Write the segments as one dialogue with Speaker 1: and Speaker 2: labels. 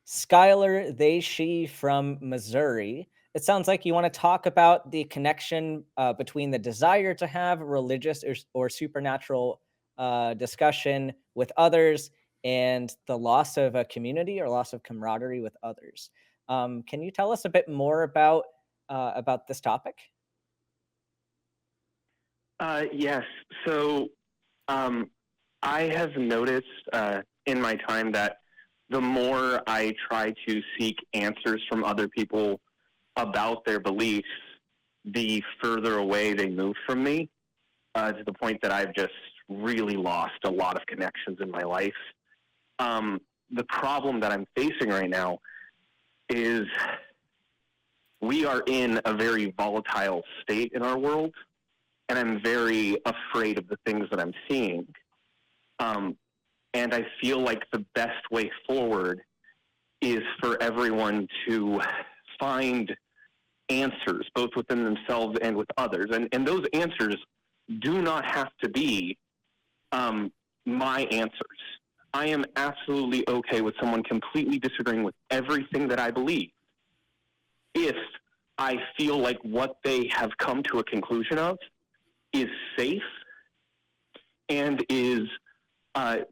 Speaker 1: Skylar, they, she from Missouri. It sounds like you want to talk about the connection between the desire to have religious or supernatural discussion with others and the loss of a community or loss of camaraderie with others. Can you tell us a bit more about this topic?
Speaker 2: Yes. So I have noticed in my time that the more I try to seek answers from other people about their beliefs, the further away they move from me, to the point that I've just really lost a lot of connections in my life. The problem that I'm facing right now is we are in a very volatile state in our world, and I'm very afraid of the things that I'm seeing. And I feel like the best way forward is for everyone to find answers, both within themselves and with others. And those answers do not have to be my answers. I am absolutely okay with someone completely disagreeing with everything that I believe if I feel like what they have come to a conclusion of is safe and is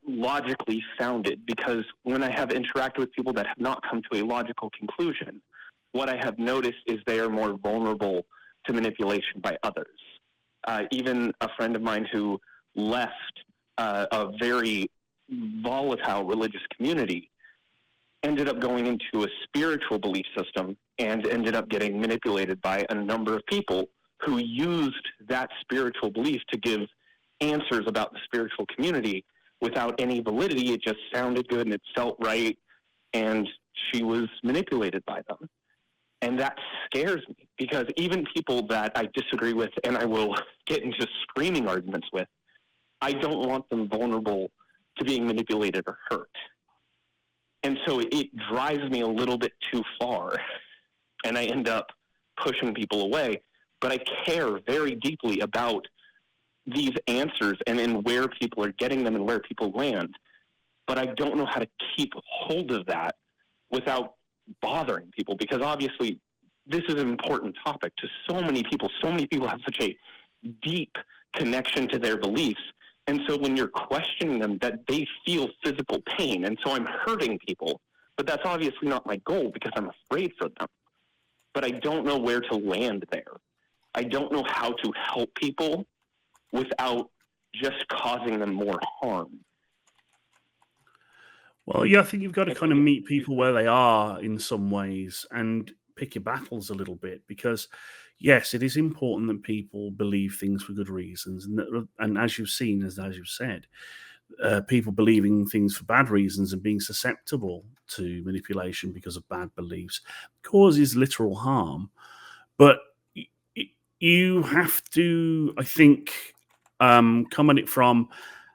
Speaker 2: logically founded. Because when I have interacted with people that have not come to a logical conclusion, what I have noticed is they are more vulnerable to manipulation by others. Even a friend of mine who left a very volatile religious community ended up going into a spiritual belief system and ended up getting manipulated by a number of people who used that spiritual belief to give answers about the spiritual community without any validity. It just sounded good and it felt right, and she was manipulated by them. And that scares me, because even people that I disagree with and I will get into screaming arguments with, I don't want them vulnerable to being manipulated or hurt. And so it drives me a little bit too far, and I end up pushing people away. But I care very deeply about these answers and in where people are getting them and where people land. But I don't know how to keep hold of that without bothering people, because obviously this is an important topic to so many people. So many people have such a deep connection to their beliefs. And so when you're questioning them, that they feel physical pain. And so I'm hurting people. But that's obviously not my goal, because I'm afraid for them. But I don't know where to land there. I don't know how to help people without just causing them more harm.
Speaker 3: Well, yeah, I think you've got to kind of meet people where they are in some ways and pick your battles a little bit, because yes, it is important that people believe things for good reasons, and as you've seen, as you've said, people believing things for bad reasons and being susceptible to manipulation because of bad beliefs causes literal harm. But you have to, I think, come at it from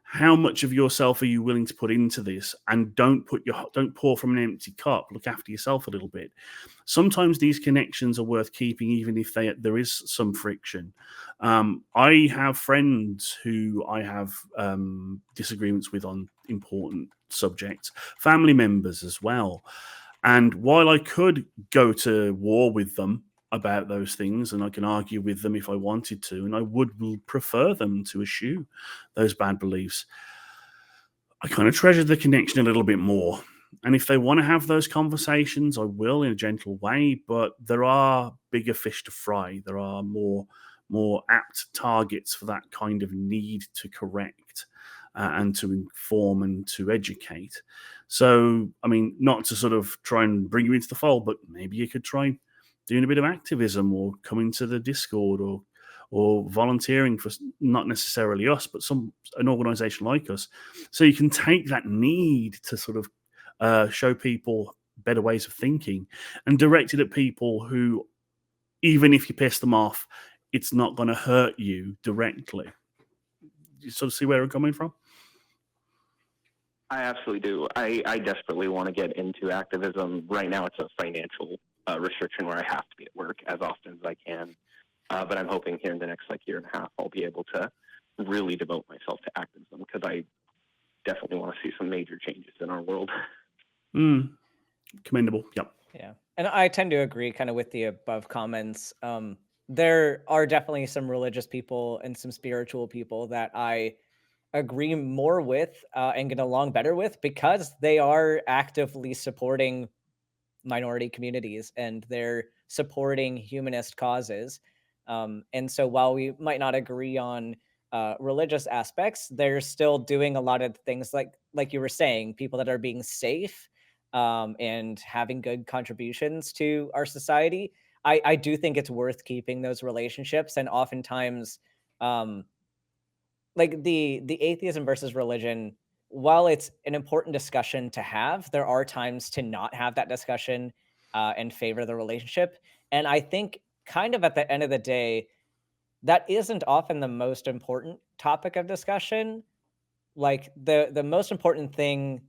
Speaker 3: how much of yourself are you willing to put into this, and don't pour from an empty cup. Look after yourself a little bit. Sometimes these connections are worth keeping, even if there is some friction. I have friends who I have disagreements with on important subjects, family members as well. And while I could go to war with them about those things, and I can argue with them if I wanted to, and I would prefer them to eschew those bad beliefs, I kind of treasure the connection a little bit more. And if they want to have those conversations, I will, in a gentle way. But there are bigger fish to fry. There are more apt targets for that kind of need to correct and to inform and to educate. So, I mean, not to sort of try and bring you into the fold, but maybe you could try doing a bit of activism, or coming to the Discord, or volunteering for not necessarily us, but an organization like us. So you can take that need to sort of show people better ways of thinking and direct it at people who, even if you piss them off, it's not going to hurt you directly. You sort of see where I'm coming from?
Speaker 2: I absolutely do. I desperately want to get into activism. Right now it's a financial restriction where I have to be at work as often as I can. But I'm hoping here in the next year and a half, I'll be able to really devote myself to activism, because I definitely want to see some major changes in our world.
Speaker 3: Commendable. Yep.
Speaker 1: Yeah. And I tend to agree kind of with the above comments. There are definitely some religious people and some spiritual people that I agree more with and get along better with because they are actively supporting minority communities and they're supporting humanist causes. And so while we might not agree on religious aspects, they're still doing a lot of things like you were saying, people that are being safe and having good contributions to our society. I do think it's worth keeping those relationships, and oftentimes, um, like the atheism versus religion, while it's an important discussion to have, there are times to not have that discussion and favor the relationship. And I think kind of at the end of the day, that isn't often the most important topic of discussion. Like the most important thing,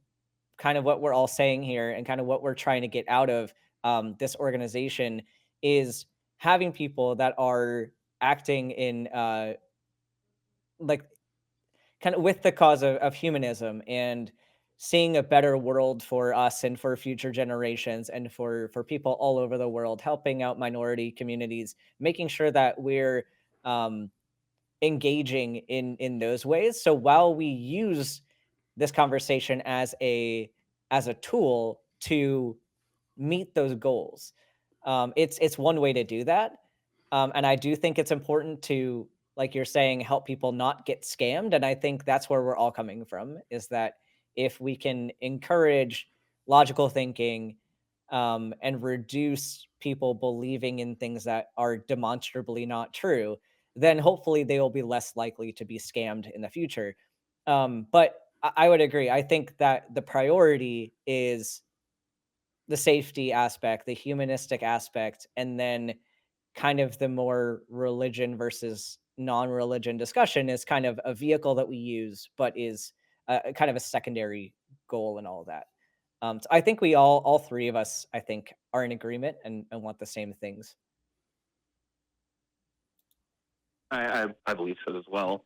Speaker 1: kind of what we're all saying here and kind of what we're trying to get out of this organization is having people that are acting in like kind of with the cause of humanism and seeing a better world for us and for future generations and for people all over the world, helping out minority communities, making sure that we're um, engaging in those ways. So while we use this conversation as a tool to meet those goals. It's one way to do that, and I do think it's important to, like you're saying, help people not get scammed. And I think that's where we're all coming from. Is that if we can encourage logical thinking and reduce people believing in things that are demonstrably not true, then hopefully they will be less likely to be scammed in the future. But I would agree. I think that the priority is the safety aspect, the humanistic aspect, and then kind of the more religion versus non-religion discussion is kind of a vehicle that we use, but is kind of a secondary goal and all of that. So I think we all three of us, I think, are in agreement and want the same things.
Speaker 2: I believe so as well.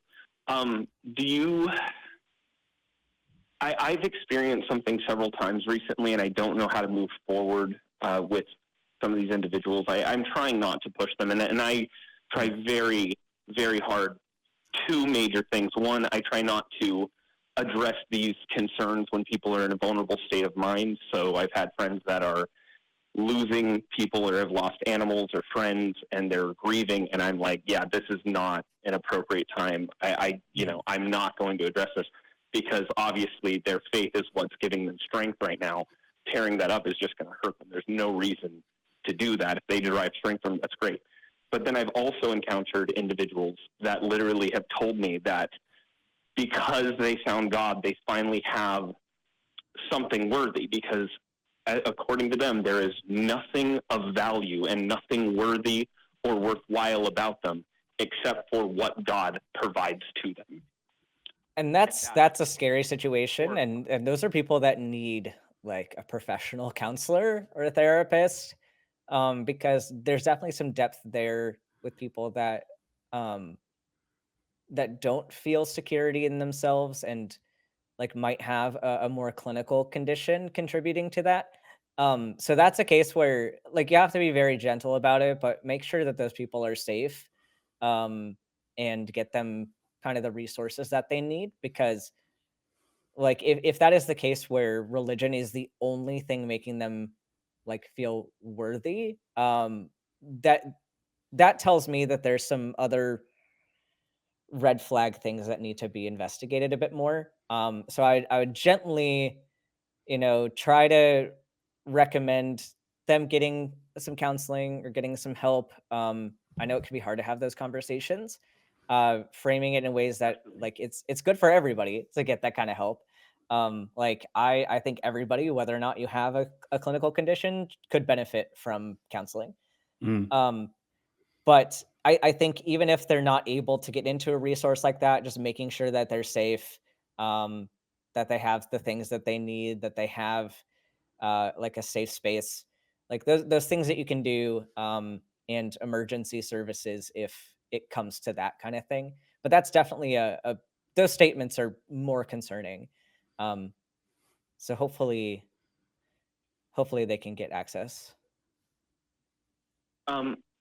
Speaker 2: Do you? I've experienced something several times recently, and I don't know how to move forward with some of these individuals. I'm trying not to push them, and I try very, very hard. Two major things. One, I try not to address these concerns when people are in a vulnerable state of mind. So I've had friends that are losing people or have lost animals or friends and they're grieving, and I'm like, yeah, this is not an appropriate time. I'm not going to address this because obviously their faith is what's giving them strength right now. Tearing that up is just going to hurt them. There's no reason to do that. If they derive strength from it, that's great. But then I've also encountered individuals that literally have told me that because they found God, they finally have something worthy, because according to them, there is nothing of value and nothing worthy or worthwhile about them except for what God provides to them.
Speaker 1: And that's a scary situation, and those are people that need like a professional counselor or a therapist, because there's definitely some depth there with people um, that don't feel security in themselves and like might have a more clinical condition contributing to that. So that's a case where like you have to be very gentle about it, but make sure that those people are safe um, and get them kind of the resources that they need, because like if that is the case where religion is the only thing making them like feel worthy, that that tells me that there's some other red flag things that need to be investigated a bit more. So I would gently, try to recommend them getting some counseling or getting some help. I know it can be hard to have those conversations, framing it in ways that like it's good for everybody to get that kind of help. Like I think everybody, whether or not you have a clinical condition, could benefit from counseling.
Speaker 3: Mm.
Speaker 1: Um, but I think even if they're not able to get into a resource like that, just making sure that they're safe, um, that they have the things that they need, that they have like a safe space, like those things that you can do, and emergency services if it comes to that kind of thing. But that's definitely a those statements are more concerning. Um, so hopefully hopefully they can get access.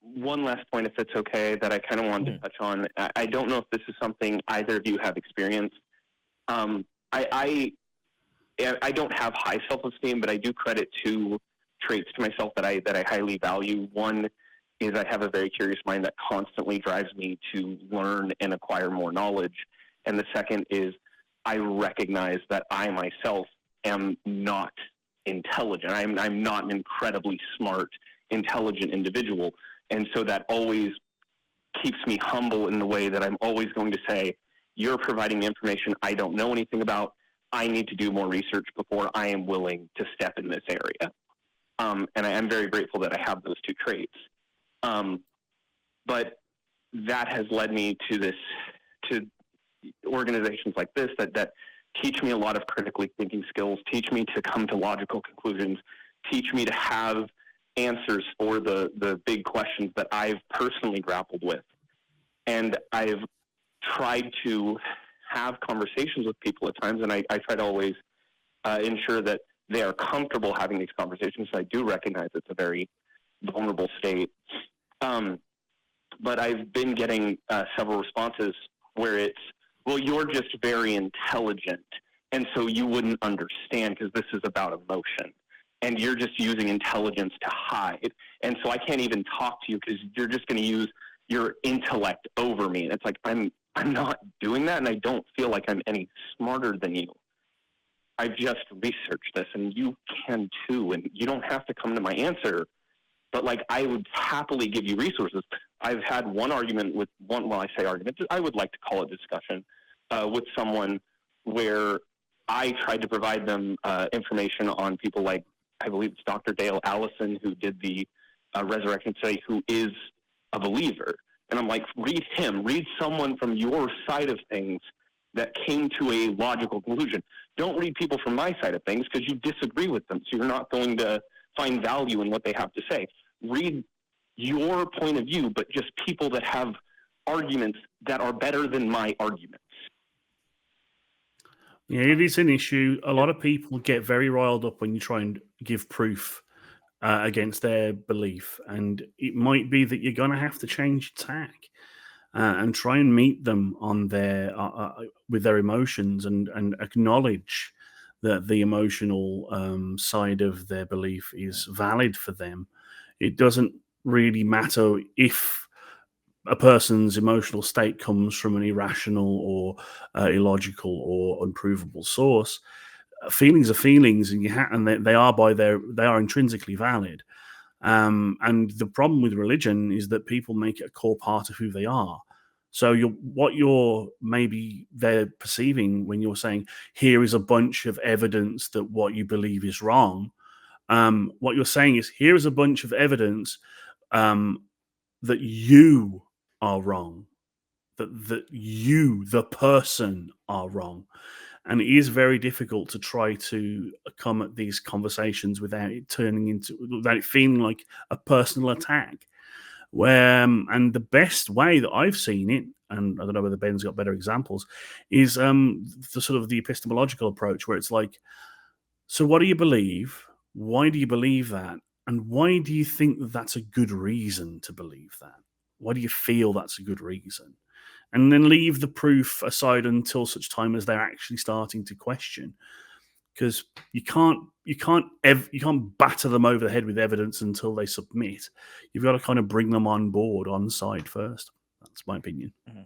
Speaker 2: One last point, if it's okay, that I kind of wanted to touch on. I don't know if this is something either of you have experienced. I don't have high self-esteem, but I do credit two traits to myself that I highly value. One is I have a very curious mind that constantly drives me to learn and acquire more knowledge. And the second is I recognize that I myself am not intelligent. I'm not an incredibly smart, intelligent individual. And so that always keeps me humble in the way that I'm always going to say, you're providing me information I don't know anything about. I need to do more research before I am willing to step in this area. And I am very grateful that I have those two traits. But that has led me to organizations like this that teach me a lot of critically thinking skills, teach me to come to logical conclusions, teach me to have answers for the big questions that I've personally grappled with. And I've tried to have conversations with people at times, and I try to always ensure that they are comfortable having these conversations. I do recognize it's a very vulnerable state. But I've been getting several responses where it's, well, you're just very intelligent, and so you wouldn't understand because this is about emotion. And you're just using intelligence to hide. And so I can't even talk to you because you're just going to use your intellect over me. And it's like, I'm not doing that, and I don't feel like I'm any smarter than you. I've just researched this, and you can too, and you don't have to come to my answer. But, like, I would happily give you resources. I've had one argument with one, well, I say argument, I would like to call it discussion, with someone where I tried to provide them information on people like, I believe it's Dr. Dale Allison, who did the resurrection study, who is a believer. And I'm like, read him, read someone from your side of things that came to a logical conclusion. Don't read people from my side of things because you disagree with them, so you're not going to find value in what they have to say. Read your point of view, but just people that have arguments that are better than my arguments.
Speaker 3: Yeah, it is an issue. A lot of people get very riled up when you try and give proof against their belief, and it might be that you're going to have to change tack and try and meet them on their with their emotions and acknowledge that the emotional side of their belief is valid for them. It doesn't really matter if a person's emotional state comes from an irrational or illogical or unprovable source. Feelings are feelings, and they are intrinsically valid. And the problem with religion is that people make it a core part of who they are. So what you're maybe they're perceiving when you're saying, here is a bunch of evidence that what you believe is wrong. What you're saying is, here is a bunch of evidence that you are wrong, that you, the person, are wrong. And it is very difficult to try to come at these conversations without it feeling like a personal attack. And the best way that I've seen it, and I don't know whether Ben's got better examples, is the sort of the epistemological approach, where it's like, so what do you believe? Why do you believe that? And why do you think that that's a good reason to believe that? Why do you feel that's a good reason? And then leave the proof aside until such time as they're actually starting to question, because you can't batter them over the head with evidence until they submit. You've got to kind of bring them on board on side first. That's my opinion.
Speaker 1: Mm-hmm.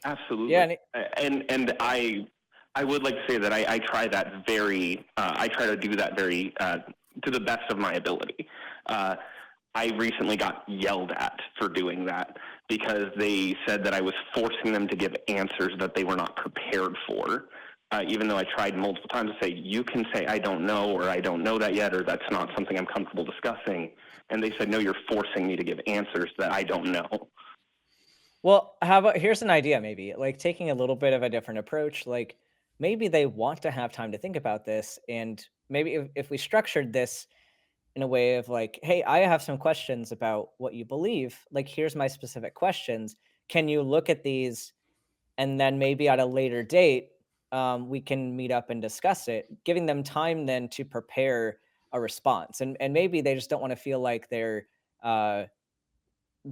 Speaker 2: Absolutely.
Speaker 1: Yeah,
Speaker 2: and I would like to say that I try that very I try to do that very to the best of my ability. I recently got yelled at for doing that because they said that I was forcing them to give answers that they were not prepared for, even though I tried multiple times to say, you can say, I don't know, or I don't know that yet, or that's not something I'm comfortable discussing. And they said, no, you're forcing me to give answers that I don't know.
Speaker 1: Well, how about, here's an idea, maybe, like taking a little bit of a different approach. Like maybe they want to have time to think about this. And maybe if we structured this in a way of like, hey, I have some questions about what you believe. Like, here's my specific questions. Can you look at these? And then maybe at a later date, we can meet up and discuss it, giving them time then to prepare a response, and maybe they just don't want to feel like uh,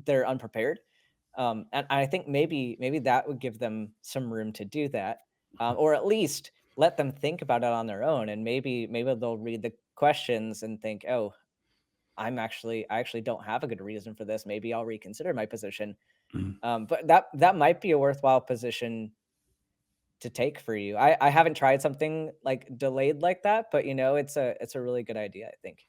Speaker 1: they're unprepared. And I think maybe that would give them some room to do that, or at least let them think about it on their own, and maybe they'll read the questions and think, oh, I actually don't have a good reason for this. Maybe I'll reconsider my position.
Speaker 3: Mm.
Speaker 1: But that might be a worthwhile position to take for you. I haven't tried something like delayed like that, but it's a really good idea, I think.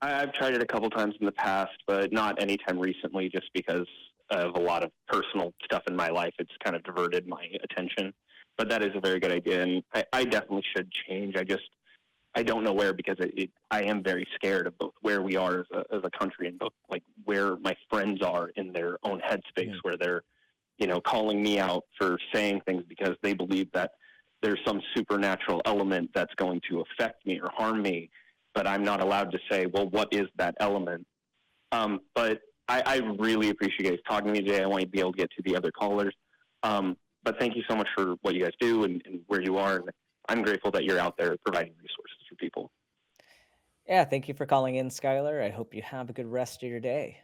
Speaker 2: I've tried it a couple times in the past, but not anytime recently, just because of a lot of personal stuff in my life. It's kind of diverted my attention. But that is a very good idea, and I definitely should change. I don't know where, because I am very scared of both where we are as a country, and both like where my friends are in their own headspace,
Speaker 1: Mhm.
Speaker 2: where they're calling me out for saying things because they believe that there's some supernatural element that's going to affect me or harm me, but I'm not allowed to say, well, what is that element? But I really appreciate you guys talking to me today. I want you to be able to get to the other callers. But thank you so much for what you guys do and where you are. And I'm grateful that you're out there providing resources for people.
Speaker 1: Yeah, thank you for calling in, Skylar. I hope you have a good rest of your day.